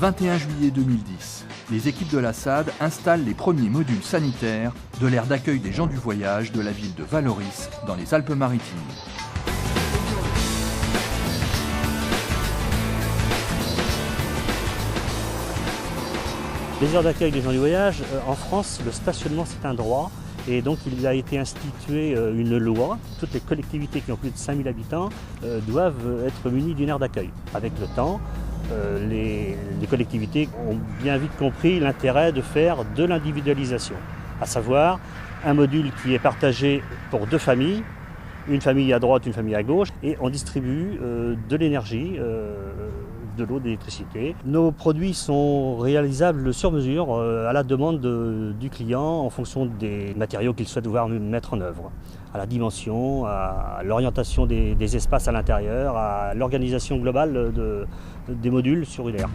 21 juillet 2010, les équipes de la SAD installent les premiers modules sanitaires de l'aire d'accueil des gens du voyage de la ville de Vallauris, dans les Alpes-Maritimes. Les aires d'accueil des gens du voyage, en France, le stationnement c'est un droit et donc il a été institué une loi. Toutes les collectivités qui ont plus de 5000 habitants doivent être munies d'une aire d'accueil. Avec le temps, les collectivités ont bien vite compris l'intérêt de faire de l'individualisation, à savoir un module qui est partagé pour deux familles, une famille à droite, une famille à gauche, et on distribue de l'énergie, de l'eau, de l'électricité. Nos produits sont réalisables sur mesure à la demande du client en fonction des matériaux qu'il souhaite voir mettre en œuvre, à la dimension, à l'orientation des espaces à l'intérieur, à l'organisation globale des modules sur une aire.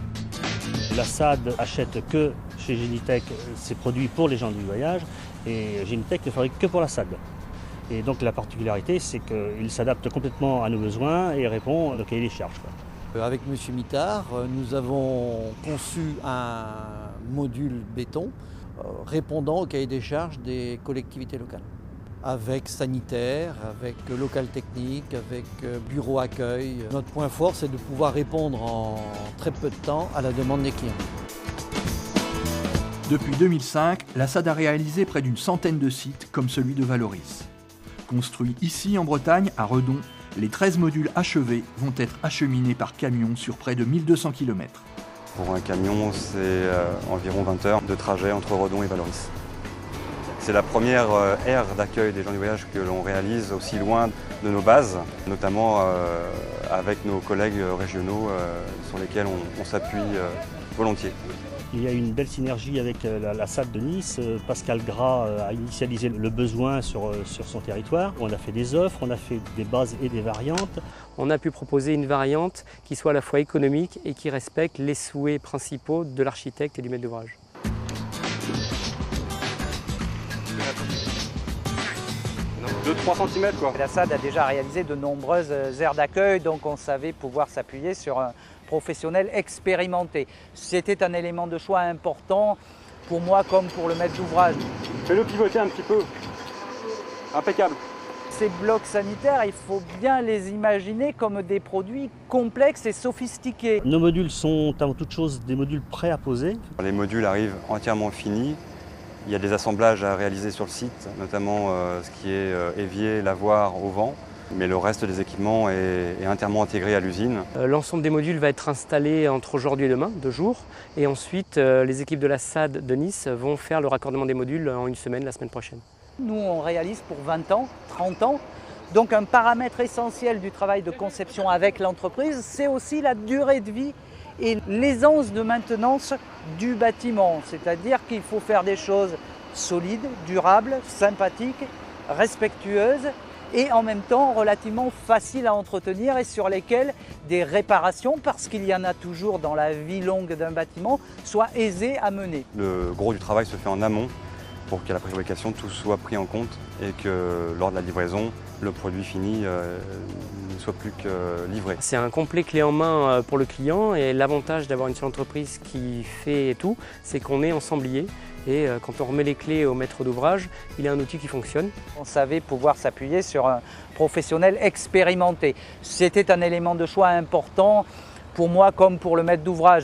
La SAD achète que chez Genitech ses produits pour les gens du voyage et Genitech ne fabrique que pour la SAD. Et donc la particularité, c'est qu'il s'adapte complètement à nos besoins et répond au cahier des charges. Avec M. Mittard, nous avons conçu un module béton répondant au cahier des charges des collectivités locales. Avec sanitaire, avec local technique, avec bureau accueil. Notre point fort, c'est de pouvoir répondre en très peu de temps à la demande des clients. Depuis 2005, la SAD a réalisé près d'une centaine de sites comme celui de Vallauris. Construits ici en Bretagne, à Redon, les 13 modules achevés vont être acheminés par camion sur près de 1200 km. Pour un camion, c'est environ 20 heures de trajet entre Redon et Vallauris. C'est la première aire d'accueil des gens du voyage que l'on réalise aussi loin de nos bases, notamment avec nos collègues régionaux sur lesquels on s'appuie volontiers. Il y a une belle synergie avec la SAD de Nice. Pascal Gras a initialisé le besoin sur son territoire. On a fait des offres, on a fait des bases et des variantes. On a pu proposer une variante qui soit à la fois économique et qui respecte les souhaits principaux de l'architecte et du maître d'ouvrage. De 3 cm quoi. La SAD a déjà réalisé de nombreuses aires d'accueil, donc on savait pouvoir s'appuyer sur un professionnel expérimenté. C'était un élément de choix important pour moi comme pour le maître d'ouvrage. Fais-le pivoter un petit peu. Impeccable. Ces blocs sanitaires, il faut bien les imaginer comme des produits complexes et sophistiqués. Nos modules sont avant toute chose des modules prêts à poser. Les modules arrivent entièrement finis. Il y a des assemblages à réaliser sur le site, notamment ce qui est évier, lavoir au vent. Mais le reste des équipements est entièrement intégré à l'usine. L'ensemble des modules va être installé entre aujourd'hui et demain, 2 jours. Et ensuite, les équipes de la SAD de Nice vont faire le raccordement des modules en une semaine, la semaine prochaine. Nous, on réalise pour 20 ans, 30 ans. Donc un paramètre essentiel du travail de conception avec l'entreprise, c'est aussi la durée de vie et l'aisance de maintenance du bâtiment. C'est-à-dire qu'il faut faire des choses solides, durables, sympathiques, respectueuses, et en même temps relativement faciles à entretenir et sur lesquelles des réparations, parce qu'il y en a toujours dans la vie longue d'un bâtiment, soient aisées à mener. Le gros du travail se fait en amont pour qu'à la préfabrication tout soit pris en compte et que lors de la livraison, le produit fini ne soit plus que livré. C'est un complet clé en main pour le client et l'avantage d'avoir une seule entreprise qui fait tout, c'est qu'on est ensemblier. Et quand on remet les clés au maître d'ouvrage, il a un outil qui fonctionne. On savait pouvoir s'appuyer sur un professionnel expérimenté. C'était un élément de choix important pour moi comme pour le maître d'ouvrage.